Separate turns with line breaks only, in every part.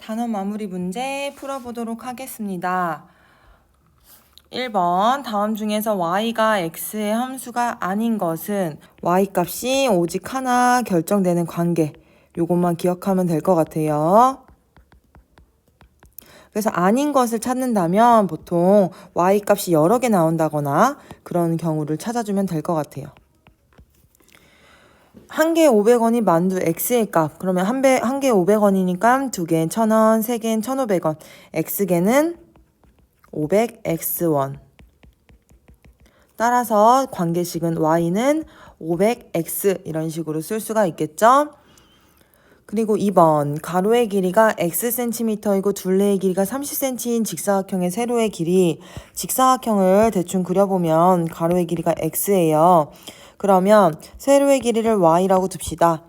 단원 마무리 문제 풀어보도록 하겠습니다. 1번 다음 중에서 y가 x의 함수가 아닌 것은 y값이 오직 하나 결정되는 관계, 요것만 기억하면 될 것 같아요. 그래서 아닌 것을 찾는다면 보통 y값이 여러 개 나온다거나 그런 경우를 찾아주면 될 것 같아요. 한 개에 500원이 만두 X의 값. 그러면 한 개에 500원이니까 두 개엔 1000원, 세 개엔 1500원. X개는 500X원. 따라서 관계식은 Y는 500X 이런 식으로 쓸 수가 있겠죠? 그리고 2번 가로의 길이가 Xcm이고 둘레의 길이가 30cm인 직사각형의 세로의 길이, 직사각형을 대충 그려보면 가로의 길이가 X예요. 그러면 세로의 길이를 y라고 둡시다.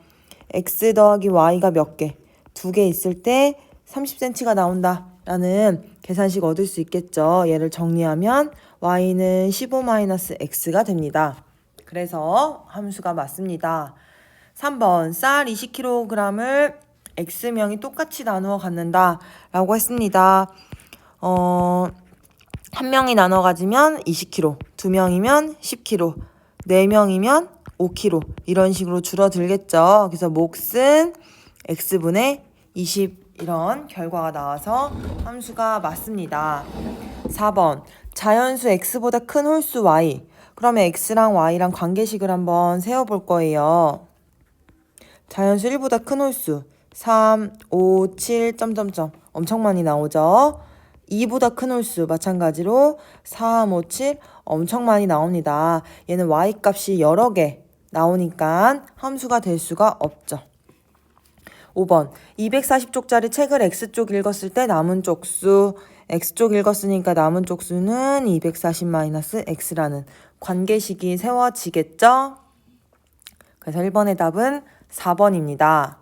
x 더하기 y가 몇 개? 2개 있을 때 30cm가 나온다 라는 계산식 얻을 수 있겠죠. 얘를 정리하면 y는 15-x가 됩니다. 그래서 함수가 맞습니다. 3번 쌀 20kg을 x명이 똑같이 나누어 갖는다 라고 했습니다. 한 명이 나눠 가지면 20kg, 두 명이면 10kg, 4명이면 5kg 이런 식으로 줄어들겠죠. 그래서 몫은 x분의 20 이런 결과가 나와서 함수가 맞습니다. 4번 자연수 x보다 큰 홀수 y. 그러면 x랑 y랑 관계식을 한번 세워볼 거예요. 자연수 1보다 큰 홀수 3, 5, 7, 점점점 엄청 많이 나오죠. 2보다 큰 홀수 마찬가지로 3, 5, 7 엄청 많이 나옵니다. 얘는 y값이 여러 개 나오니까 함수가 될 수가 없죠. 5번 240쪽짜리 책을 x쪽 읽었을 때 남은 쪽수, x쪽 읽었으니까 남은 쪽수는 240-x라는 관계식이 세워지겠죠? 그래서 1번의 답은 4번입니다.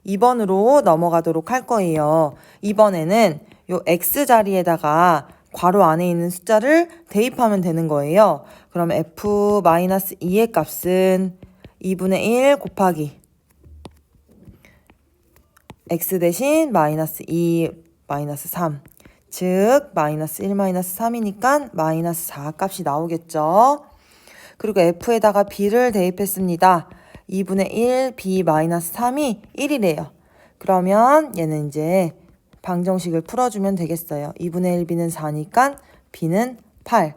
2번으로 넘어가도록 할 거예요. 2번에는 요 x 자리에다가 괄호 안에 있는 숫자를 대입하면 되는 거예요. 그럼 f-2의 값은 2분의 1 곱하기 x 대신 마이너스 2, 마이너스 3. 즉 마이너스 1, 마이너스 3이니까 마이너스 4 값이 나오겠죠. 그리고 f에다가 b를 대입했습니다. 2분의 1, b 마이너스 3이 1이래요. 그러면 얘는 이제 방정식을 풀어주면 되겠어요. 2분의 1b는 4니까 b는 8.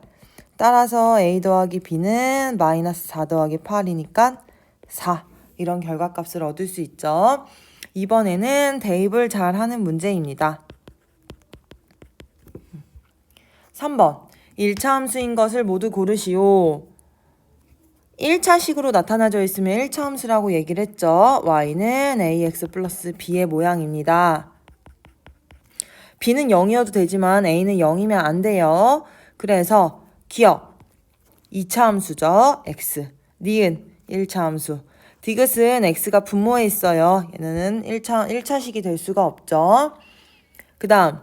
따라서 a 더하기 b는 마이너스 4 더하기 8이니까 4. 이런 결과값을 얻을 수 있죠. 이번에는 대입을 잘 하는 문제입니다. 3번 1차 함수인 것을 모두 고르시오. 1차식으로 나타나져 있으면 1차 함수라고 얘기를 했죠. y는 ax 플러스 b의 모양입니다. b는 0이어도 되지만 a는 0이면 안 돼요. 그래서 기억 2차 함수죠. x, 니은 1차 함수. 디귿은 x가 분모에 있어요. 얘는 1차식이 될 수가 없죠. 그 다음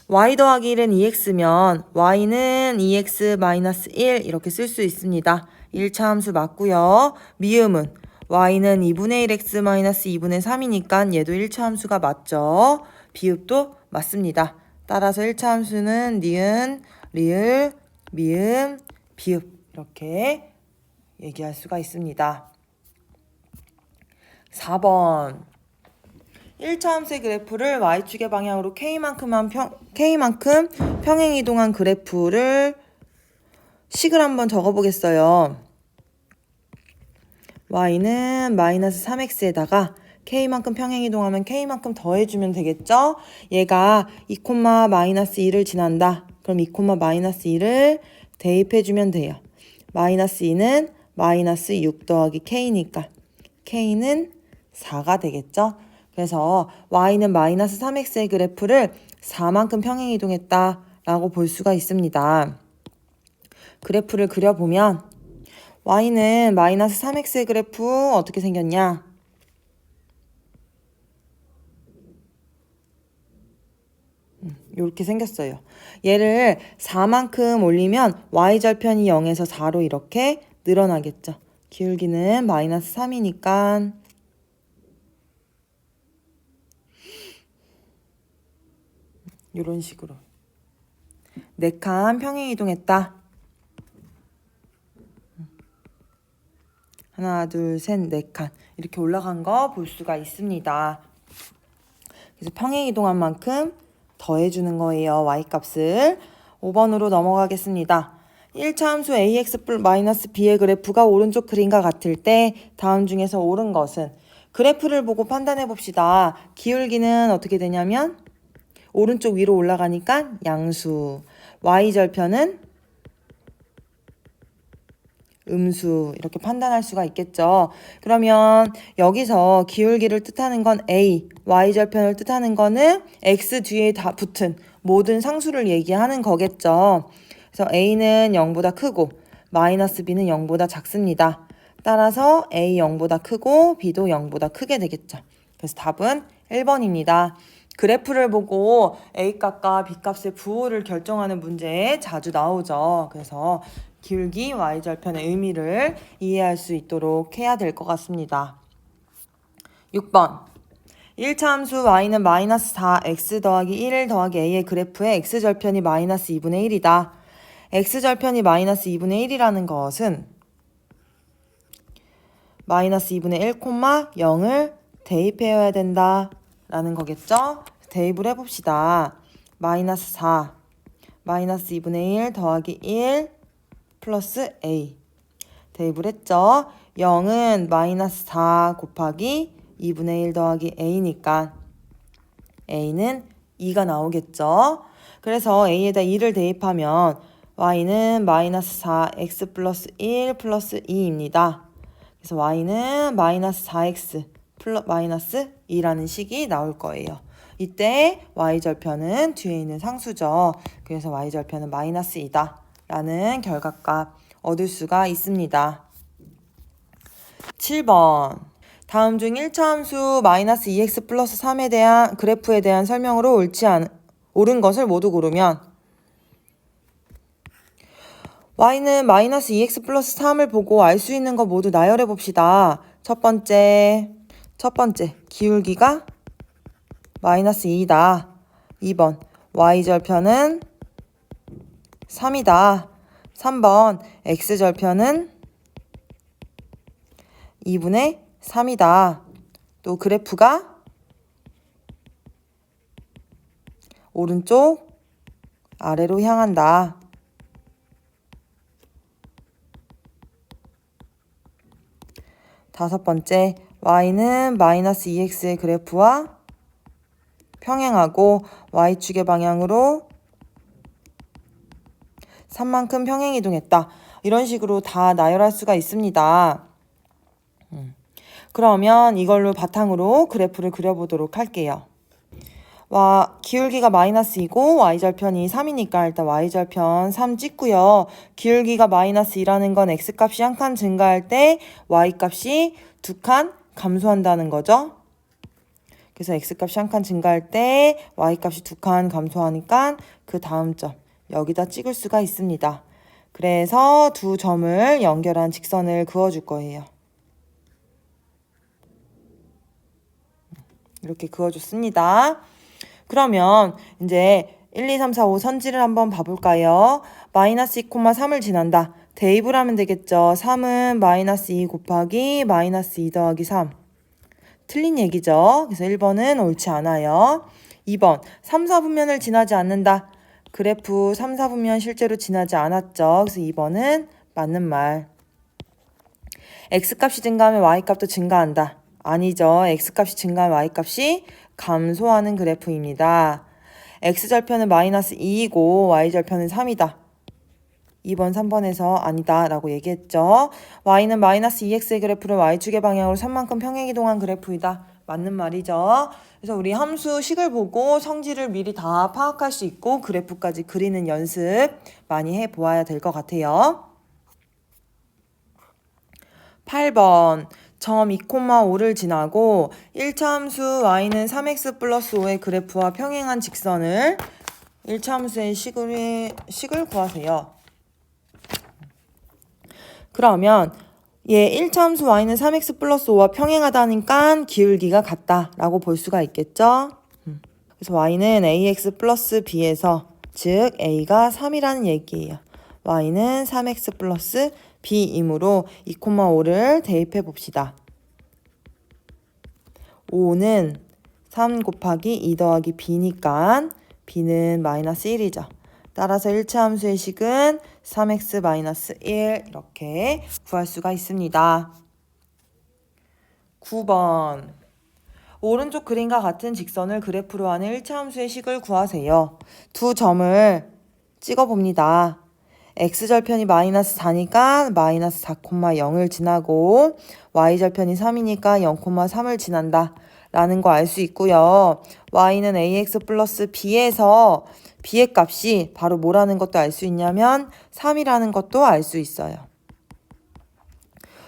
y 더하기 1은 2x면 y는 2x-1 이렇게 쓸 수 있습니다. 1차 함수 맞고요. 미음은 y는 2분의 1x-2분의 3이니까 얘도 1차 함수가 맞죠. 비읍도 맞습니다. 따라서 1차 함수는 니은, 리을, 미음, 비읍 이렇게 얘기할 수가 있습니다. 4번 1차 함수의 그래프를 y축의 방향으로 K만큼 평행이동한 그래프를 식을 한번 적어보겠어요. y는 마이너스 3x에다가 K만큼 평행이동하면 K만큼 더해주면 되겠죠? 얘가 2, 마이너스 2를 지난다. 그럼 2, 마이너스 2를 대입해주면 돼요. 마이너스 2는 마이너스 6 더하기 K니까 K는 4가 되겠죠? 그래서 y는 마이너스 3x의 그래프를 4만큼 평행이동했다라고 볼 수가 있습니다. 그래프를 그려보면 y는 마이너스 3x의 그래프 어떻게 생겼냐? 이렇게 생겼어요. 얘를 4만큼 올리면 y절편이 0에서 4로 이렇게 늘어나겠죠. 기울기는 마이너스 3이니까 이런 식으로 4칸 평행이동했다. 하나, 둘, 셋, 4칸 이렇게 올라간 거 볼 수가 있습니다. 그래서 평행이동한 만큼 더해주는 거예요. y값을. 5번으로 넘어가겠습니다. 1차 함수 ax-b의 그래프가 오른쪽 그림과 같을 때 다음 중에서 옳은 것은? 그래프를 보고 판단해 봅시다. 기울기는 어떻게 되냐면 오른쪽 위로 올라가니까 양수, y절편은 음수 이렇게 판단할 수가 있겠죠. 그러면 여기서 기울기를 뜻하는 건 a, y절편을 뜻하는 거는 x 뒤에 다 붙은 모든 상수를 얘기하는 거겠죠. 그래서 a는 0보다 크고 마이너스 b는 0보다 작습니다. 따라서 a 0보다 크고 b도 0보다 크게 되겠죠. 그래서 답은 1번입니다. 그래프를 보고 a값과 b값의 부호를 결정하는 문제에 자주 나오죠. 그래서 기울기 y절편의 의미를 이해할 수 있도록 해야 될 것 같습니다. 6번 1차 함수 y는 마이너스 4x 더하기 1 더하기 a의 그래프의 x절편이 마이너스 2분의 1이다. x절편이 마이너스 2분의 1이라는 것은 마이너스 2분의 1, 0을 대입해야 된다 라는 거겠죠? 대입을 해봅시다. 마이너스 4, 마이너스 2분의 1 더하기 1 플러스 a 대입을 했죠? 0은 마이너스 4 곱하기 2분의 1 더하기 a니까 a는 2가 나오겠죠? 그래서 a에다 2를 대입하면 y는 마이너스 4x 플러스 1 플러스 2입니다. 그래서 y는 마이너스 4x 마이너스 2라는 식이 나올 거예요. 이때 y절편은 뒤에 있는 상수죠. 그래서 y절편은 마이너스 2다 라는 결과값 얻을 수가 있습니다. 7번 다음 중 1차 함수 마이너스 2x 플러스 3에 대한 그래프에 대한 설명으로 옳은 것을 모두 고르면 y는 마이너스 2x 플러스 3을 보고 알 수 있는 거 모두 나열해 봅시다. 첫 번째 기울기가 마이너스 2다. 2번 y절편은 3이다. 3번 x절편은 2분의 3이다. 또 그래프가 오른쪽 아래로 향한다. 다섯 번째, y는 마이너스 2x의 그래프와 평행하고 y축의 방향으로 3만큼 평행이동했다. 이런 식으로 다 나열할 수가 있습니다. 그러면 이걸로 바탕으로 그래프를 그려보도록 할게요. 기울기가 마이너스 2고 y절편이 3이니까 일단 y절편 3 찍고요. 기울기가 마이너스 2라는 건 x값이 한 칸 증가할 때 y값이 2칸 감소한다는 거죠. 그래서 x값이 한 칸 증가할 때 y값이 2칸 감소하니까 그 다음 점 여기다 찍을 수가 있습니다. 그래서 두 점을 연결한 직선을 그어줄 거예요. 이렇게 그어줬습니다. 그러면 이제 1, 2, 3, 4, 5 선지를 한번 봐볼까요? 마이너스 2, 3을 지난다. 대입을 하면 되겠죠. 3은 마이너스 2 곱하기 마이너스 2 더하기 3. 틀린 얘기죠. 그래서 1번은 옳지 않아요. 2번 3, 4분면을 지나지 않는다. 그래프 3, 4분면 실제로 지나지 않았죠. 그래서 2번은 맞는 말. x값이 증가하면 y값도 증가한다. 아니죠. x값이 증가하면 y값이 감소하는 그래프입니다. x절편은 마이너스 2이고 y절편은 3이다. 2번, 3번에서 아니다 라고 얘기했죠. y는 마이너스 2x의 그래프를 y축의 방향으로 3만큼 평행이동한 그래프이다. 맞는 말이죠. 그래서 우리 함수 식을 보고 성질을 미리 다 파악할 수 있고 그래프까지 그리는 연습 많이 해보아야 될 것 같아요. 8번 점 2,5를 지나고 1차 함수 y는 3x 플러스 5의 그래프와 평행한 직선을 1차 함수의 식을 구하세요. 그러면 1차 함수 y는 3x 플러스 5와 평행하다니까 기울기가 같다라고 볼 수가 있겠죠. 그래서 y는 ax 플러스 b에서 즉 a가 3이라는 얘기예요. y는 3x 플러스 b이므로 2,5를 대입해 봅시다. 5는 3 곱하기 2 더하기 b니까 b는 마이너스 1이죠. 따라서 1차 함수의 식은 3x-1 이렇게 구할 수가 있습니다. 9번 오른쪽 그림과 같은 직선을 그래프로 하는 1차 함수의 식을 구하세요. 두 점을 찍어봅니다. x절편이 마이너스 4니까 마이너스 4,0을 지나고 y절편이 3이니까 0,3을 지난다 라는 거 알 수 있고요. y는 ax 플러스 b에서 b의 값이 바로 뭐라는 것도 알 수 있냐면 3이라는 것도 알 수 있어요.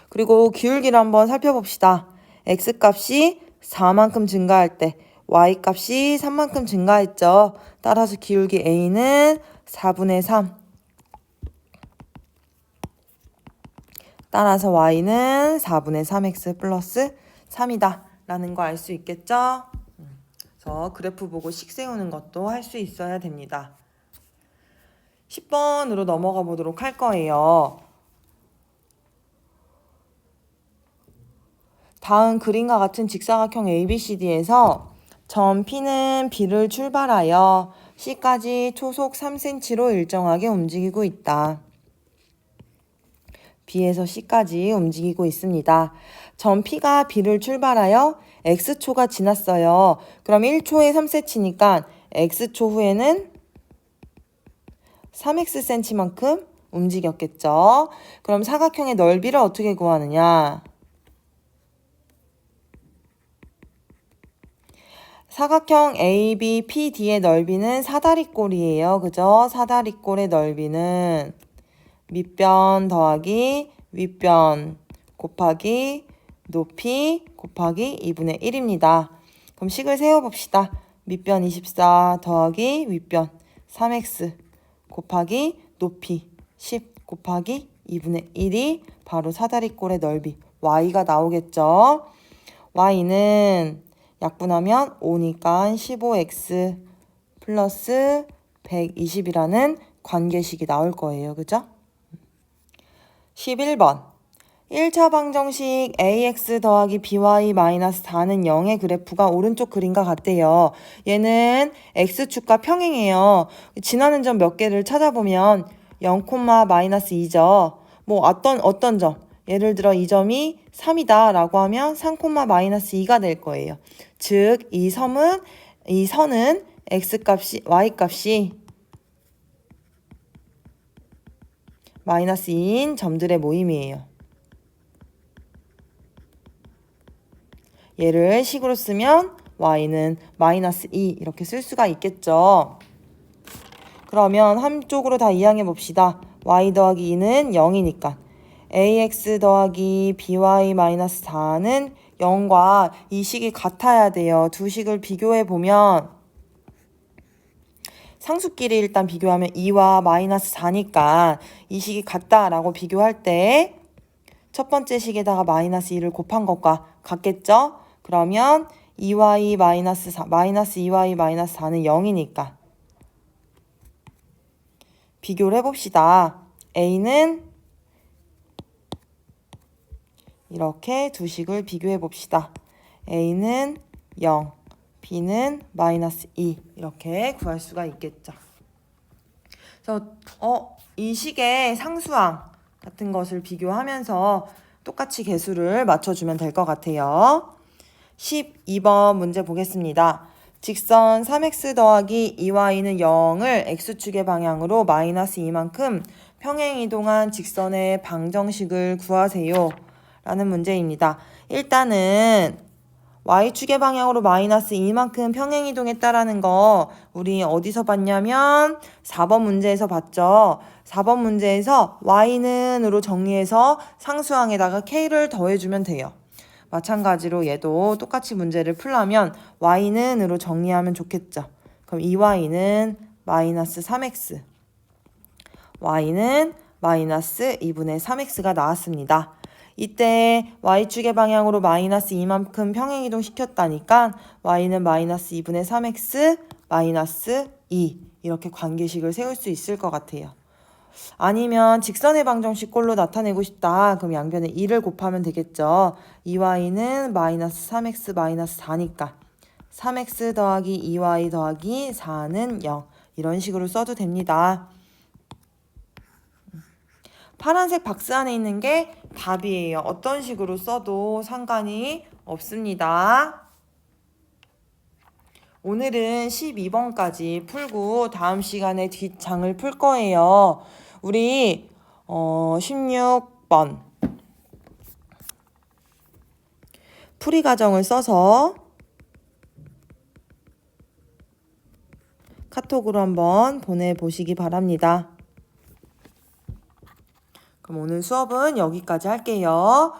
그리고 기울기를 한번 살펴봅시다. x 값이 4만큼 증가할 때 y 값이 3만큼 증가했죠. 따라서 기울기 a는 4분의 3. 따라서 y는 4분의 3x 플러스 3이다 라는 거 알 수 있겠죠? 그래서 그래프 보고 식 세우는 것도 할 수 있어야 됩니다. 10번으로 넘어가 보도록 할 거예요. 다음 그림과 같은 직사각형 ABCD에서 점 P는 B를 출발하여 C까지 초속 3cm로 일정하게 움직이고 있다. B에서 C까지 움직이고 있습니다. 점 P가 B를 출발하여 X초가 지났어요. 그럼 1초에 3cm니까 X초 후에는 3xcm만큼 움직였겠죠. 그럼 사각형의 넓이를 어떻게 구하느냐? 사각형 ABPD의 넓이는 사다리꼴이에요. 그죠? 사다리꼴의 넓이는 밑변 더하기 윗변 곱하기 높이 곱하기 2분의 1입니다. 그럼 식을 세워봅시다. 밑변 24 더하기 윗변 3x 곱하기 높이 10 곱하기 2분의 1이 바로 사다리꼴의 넓이 y가 나오겠죠. y는 약분하면 5니까 15x 플러스 120이라는 관계식이 나올 거예요. 그죠? 11번 1차 방정식 ax 더하기 by 마이너스 4는 0의 그래프가 오른쪽 그림과 같대요. 얘는 x축과 평행이에요. 지나는 점 몇 개를 찾아보면 0, 마이너스 2죠. 뭐 어떤 점? 예를 들어 이 점이 3이다 라고 하면 3, 마이너스 2가 될 거예요. 즉 이 선은 x값이 y값이 마이너스 2인 점들의 모임이에요. 얘를 식으로 쓰면 y는 마이너스 2 이렇게 쓸 수가 있겠죠. 그러면 한쪽으로 다 이항해 봅시다. y 더하기 2는 0이니까 ax 더하기 by 마이너스 4는 0과 이 식이 같아야 돼요. 두 식을 비교해 보면 상수끼리 일단 비교하면 2와 마이너스 4니까 이 식이 같다라고 비교할 때 첫 번째 식에다가 마이너스 2를 곱한 것과 같겠죠? 그러면 2y 마이너스 4, 마이너스 2y 마이너스 4는 0이니까 비교를 해봅시다. a는 이렇게 두 식을 비교해 봅시다. a는 0, b는 마이너스 2 이렇게 구할 수가 있겠죠. 그래서 이 식의 상수항 같은 것을 비교하면서 똑같이 개수를 맞춰주면 될 것 같아요. 12번 문제 보겠습니다. 직선 3x 더하기 2y는 0을 x축의 방향으로 마이너스 2만큼 평행 이동한 직선의 방정식을 구하세요. 라는 문제입니다. 일단은 y축의 방향으로 마이너스 2만큼 평행 이동했다라는 거 우리 어디서 봤냐면 4번 문제에서 봤죠. 4번 문제에서 y는으로 정리해서 상수항에다가 k를 더해주면 돼요. 마찬가지로 얘도 똑같이 문제를 풀려면 y는으로 정리하면 좋겠죠. 그럼 2y는 마이너스 3x y는 마이너스 2분의 3x가 나왔습니다. 이때 y축의 방향으로 마이너스 2만큼 평행이동 시켰다니까 y는 마이너스 2분의 3x 마이너스 2 이렇게 관계식을 세울 수 있을 것 같아요. 아니면 직선의 방정식 꼴로 나타내고 싶다. 그럼 양변에 2를 곱하면 되겠죠. 2y는 마이너스 3x 마이너스 4니까 3x 더하기 2y 더하기 4는 0 이런 식으로 써도 됩니다. 파란색 박스 안에 있는 게 답이에요. 어떤 식으로 써도 상관이 없습니다. 오늘은 12번까지 풀고 다음 시간에 뒷장을 풀 거예요. 우리 16번 풀이 과정을 써서 카톡으로 한번 보내보시기 바랍니다. 그럼 오늘 수업은 여기까지 할게요.